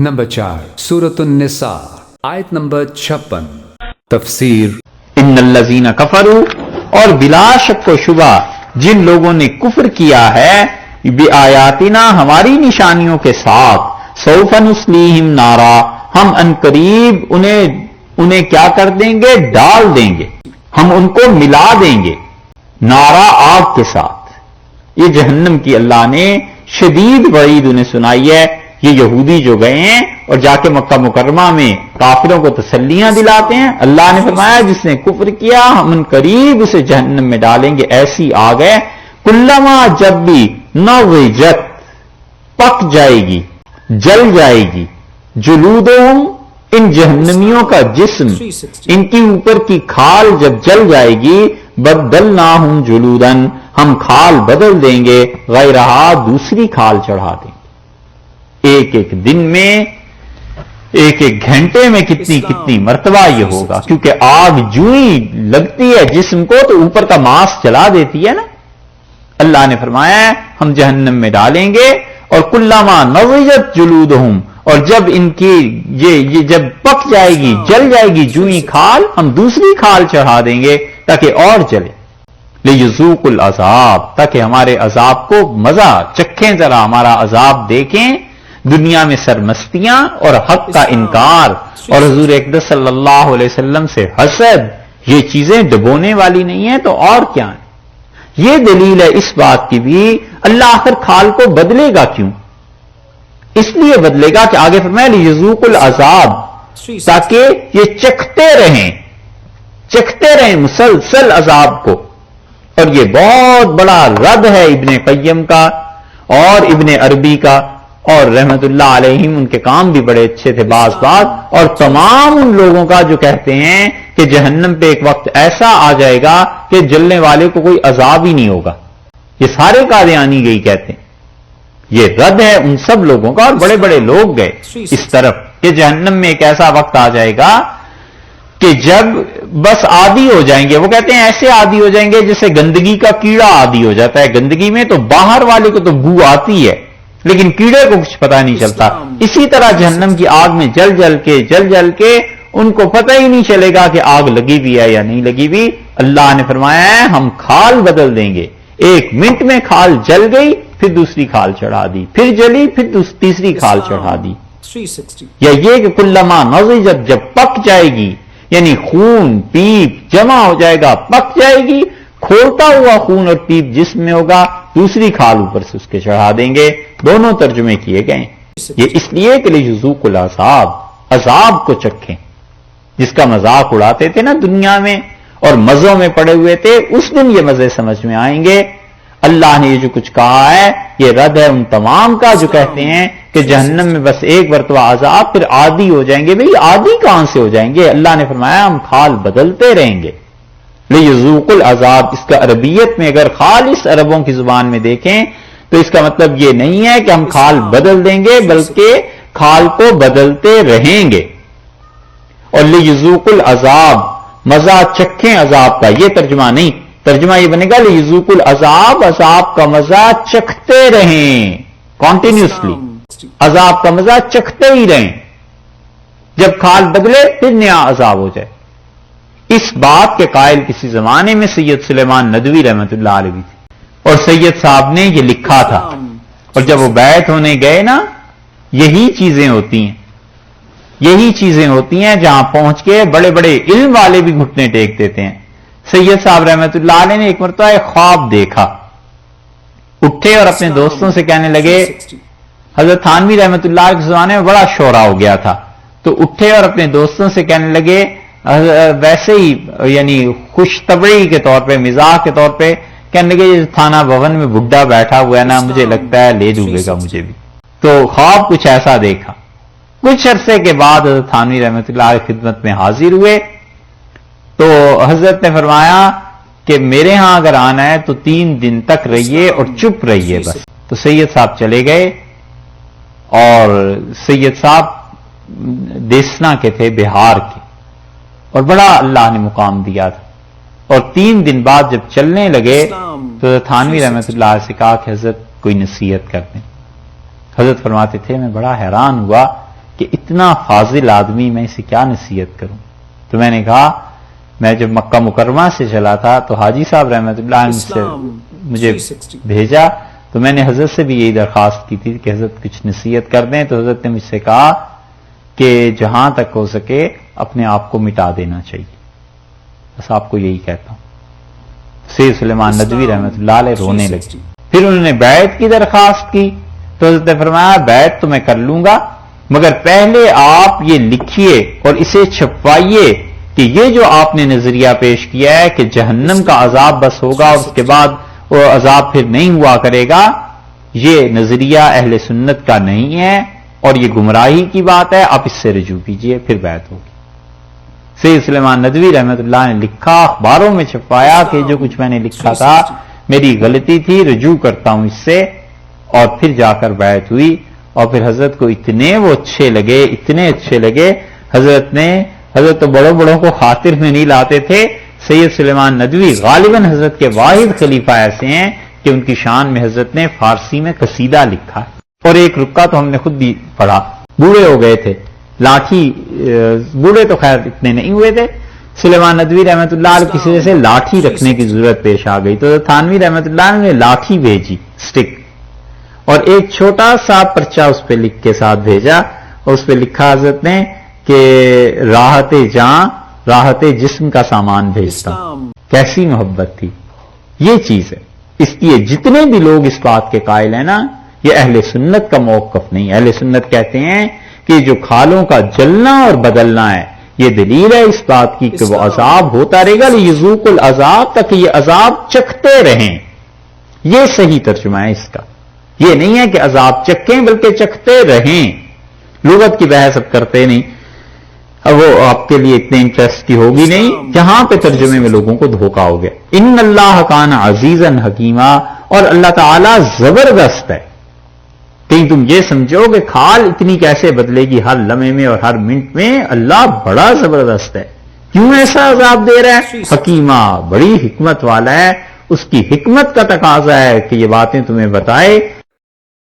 Number 4 सूरत-उन-निसा आयत number 56 तफसीर इन्नल्लज़ीना कफरू, और बिला शक व शुबा जिन लोगों ने कुफ्र किया है बिआयातिना हमारी निशानियों के साथ, सौफ नुस्लीहिम नारा, हम अनकरीब उन्हें क्या कर देंगे, डाल देंगे, हम उनको मिला देंगे नारा, आग के साथ। ये जहन्नम की अल्लाह ने शदीद वईद उन्हें सुनाई है। ये यहूदी जो गए हैं और जाके मक्का मुकर्रमा में काफिरों को तसल्लियां दिलाते हैं, अल्लाह ने फरमाया जिसने कुफ्र किया हम करीब उसे जहन्नम में डालेंगे, ऐसी आग है कुल्लमा जब भी नविजत पक जाएगी, जल जाएगी, जुलूदुहुम इन जहन्नमियों का जिस्म, इनकी ऊपर की खाल जब जल जाएगी, बदलनाहुम जुलूदन, हम खाल बदल देंगे, गैरहा दूसरी खाल चढ़ा देंगे। एक एक दिन में, एक एक घंटे में कितनी कितनी मर्तबा ये होगा, क्योंकि आग जूं ही लगती है जिस्म को तो ऊपर का मांस जला देती है ना। अल्लाह ने फरमाया हम जहन्नम में डालेंगे, और कुल्लामा नविजत जुलूदहुम, और जब इनकी ये जब पक जाएगी, जल जाएगी जूं ही खाल, हम दूसरी खाल चढ़ा देंगे ताकि और जले। लियज़ूकुल अज़ाब, ताकि हमारे अजाब को मजा चखें, जरा हमारा अजाब देखें। दुनिया में सरमस्तियां और हक का इनकार और हुजूर अक़दस सल्लल्लाहु अलैहि वसल्लम से हसद, ये चीजें डुबोने वाली नहीं है तो और क्या है। ये दलील है इस बात की भी अल्लाह आखिर खाल को बदलेगा क्यों, इसलिए बदलेगा कि आगे फरमाया लियज़ूकुल अज़ाब, ताकि ये चखते रहें मुसलसल अजाब को। और ये बहुत बड़ा रद है इब्ने क़य्यम का और इब्ने अरबी का, और रहमतुल्लाह अलैहिम उनके काम भी बड़े अच्छे थे बाज़ बात, और तमाम उन लोगों का जो कहते हैं कि जहन्नम पे एक वक्त ऐसा आ जाएगा कि जलने वाले को कोई अजाब ही नहीं होगा। ये सारे कादियानी यही कहते हैं। ये रद है उन सब लोगों का, और बड़े बड़े लोग गए इस तरफ कि जहन्नम में एक ऐसा वक्त आ जाएगा कि जब बस आदी हो जाएंगे। वो कहते हैं ऐसे आदी हो जाएंगे जैसे गंदगी का कीड़ा आदी हो जाता है। गंदगी में तो बाहर वाले को तो बू आती है, लेकिन कीड़े को कुछ पता नहीं चलता। इसी तरह जहन्नम की आग में जल जल के उनको पता ही नहीं चलेगा कि आग लगी भी है या नहीं लगी भी। अल्लाह ने फरमाया है हम खाल बदल देंगे, एक मिनट में खाल जल गई, फिर दूसरी खाल चढ़ा दी, फिर जली, फिर तीसरी खाल चढ़ा दी। या ये कि कुल्लमा नज़िजत, जब पक जाएगी, यानी खून पीप जमा हो जाएगा, पक जाएगी, खोलता हुआ खून और पीप जिस्म में होगा, दूसरी खाल ऊपर से उसके चढ़ा देंगे। दोनों तर्जुमे किए गए। ये इसलिए कि लियज़ूकुल अज़ाब, अजाब को चखें, जिसका मजाक उड़ाते थे ना दुनिया में और मजों में पड़े हुए थे, उस दिन ये मजे समझ में आएंगे। अल्लाह ने ये जो कुछ कहा है ये रद है उन तमाम का जो कहते हैं कि जहन्नम में बस एक मरतबा अजाब, फिर आदी हो जाएंगे। भाई आदी कहां से हो जाएंगे? अल्लाह ने फरमाया हम खाल बदलते रहेंगे। लियज़ूकुल अज़ाब, इसका अरबियत में अगर खालिस अरबों की जुबान में देखें तो इसका मतलब ये नहीं है कि हम खाल बदल देंगे, बल्कि खाल को बदलते रहेंगे। और लियज़ूकुल अज़ाब, मजा चखें अजाब का, यह तर्जुमा नहीं। तर्जुमा यह बनेगा लियज़ूकुल अज़ाब, अजाब का मजा चखते रहें, कॉन्टिन्यूसली अजाब का मजा चखते ही रहें। जब खाल बदले फिर नया अजाब हो जाए। इस बात के कायल किसी जमाने में सैयद सुलेमान नदवी रहमतुल्लाह अलैह थे, और सैयद साहब ने ये लिखा था। और जब वो बैत होने गए ना, यही चीजें होती हैं जहां पहुंच के बड़े बड़े इल्म वाले भी घुटने टेक देते हैं। सैयद साहब रहमतुल्लाह अलैह ने एक मरतबा एक ख्वाब देखा, उठे और अपने दोस्तों से कहने लगे, हजरत थानवी रहमतुल्लाह के जमाने में बड़ा शोरा हो गया था, तो उठे और अपने दोस्तों से कहने लगे, वैसे ही यानी खुश तबड़ी के तौर पे, मिजाह के तौर पे कहने लगे, थाना भवन में बुड्ढा बैठा हुआ है ना, मुझे लगता है ले डूबेगा मुझे भी। तो ख्वाब कुछ ऐसा देखा। कुछ अरसे के बाद हजरत थानवी रहमतुल्लाह की खिदमत में हाजिर हुए तो हजरत ने फरमाया कि मेरे यहां अगर आना है तो 3 दिन तक रहिए और चुप रहिए बस। तो सैयद साहब चले गए, और सैयद साहब देसना के थे, बिहार के, और बड़ा अल्लाह ने मुकाम दिया था। और 3 दिन बाद जब चलने लगे तो थानवी रहमतुल्लाह से कहा कि हजरत कोई नसीहत कर दें। हजरत फरमाते थे मैं बड़ा हैरान हुआ کہ اتنا فاضل آدمی میں اسے کیا نصیحت کروں. تو میں نے کہا، میں جب مکہ مکرمہ سے چلا تھا تو حاجی صاحب رحمۃ اللہ علیہ سے مجھے بھیجا، تو میں نے حضرت سے بھی یہی درخواست کی تھی کہ حضرت کچھ نصیحت کر دیں. تو حضرت نے مجھ سے کہا کہ جہاں تک ہو سکے اپنے آپ کو مٹا دینا چاہیے. بس آپ کو یہی کہتا ہوں. سید سلیمان ندوی رحمۃ اللہ علیہ رونے لگے. پھر انہوں نے بیعت کی درخواست کی تو حضرت نے فرمایا بیعت تو میں کر لوں گا، مگر پہلے آپ یہ لکھیے اور اسے چھپوائیے کہ یہ جو آپ نے نظریہ پیش کیا ہے کہ جہنم کا عذاب بس ہوگا اور اس کے بعد وہ عذاب پھر نہیں ہوا کرے گا، یہ نظریہ اہل سنت کا نہیں ہے اور یہ گمراہی کی بات ہے، آپ اس سے رجوع کیجئے، پھر بیعت ہوگی. سید سلیمان ندوی رحمۃ اللہ نے لکھا، اخباروں میں چھپایا کہ جو کچھ میں نے لکھا تھا میری غلطی تھی، رجوع کرتا ہوں اس سے. اور پھر جا کر بیعت ہوئی. اور پھر حضرت کو اتنے وہ اچھے لگے، اتنے اچھے لگے. حضرت تو بڑوں بڑوں کو خاطر میں نہیں لاتے تھے. سید سلیمان ندوی غالباً حضرت کے واحد خلیفہ ایسے ہیں کہ ان کی شان میں حضرت نے فارسی میں قصیدہ لکھا. اور ایک رکعہ تو ہم نے خود بھی پڑھا. بوڑھے ہو گئے تھے، لاٹھی، بوڑھے تو خیر اتنے نہیں ہوئے تھے. سلیمان ندوی رحمۃ اللہ علیہ کسی وجہ سے لاٹھی رکھنے کی ضرورت پیش آ گئی تو تھانوی رحمۃ اللہ علیہ نے لاٹھی بھیجی، سٹک، اور ایک چھوٹا سا پرچہ اس پہ لکھ کے ساتھ بھیجا. اور اس پہ لکھا حضرت نے کہ راحت جاں راحت جسم کا سامان بھیجتا. کیسی محبت تھی. یہ چیز ہے. اس لیے جتنے بھی لوگ اس بات کے قائل ہیں نا، یہ اہل سنت کا موقف نہیں. اہل سنت کہتے ہیں کہ جو کھالوں کا جلنا اور بدلنا ہے یہ دلیل ہے اس بات کی کہ وہ عذاب ہوتا رہے گا، لیذوق العذاب، تک یہ عذاب چکھتے رہیں. یہ صحیح ترجمہ ہے اس کا. یہ نہیں ہے کہ عذاب چکھیں بلکہ چکھتے رہیں. لغت کی بحث اب کرتے نہیں، اب وہ آپ کے لیے اتنے انٹرسٹ کی ہوگی نہیں. جہاں پہ ترجمے میں لوگوں کو دھوکہ ہو گیا. ان اللہ کان عزیزا حکیما، اور اللہ تعالی زبردست ہے. کہیں تم یہ سمجھو کہ کھال اتنی کیسے بدلے گی ہر لمحے میں اور ہر منٹ میں. اللہ بڑا زبردست ہے. کیوں ایسا عذاب دے رہا ہے؟ حکیمہ، بڑی حکمت والا ہے. اس کی حکمت کا تقاضا ہے کہ یہ باتیں تمہیں بتائے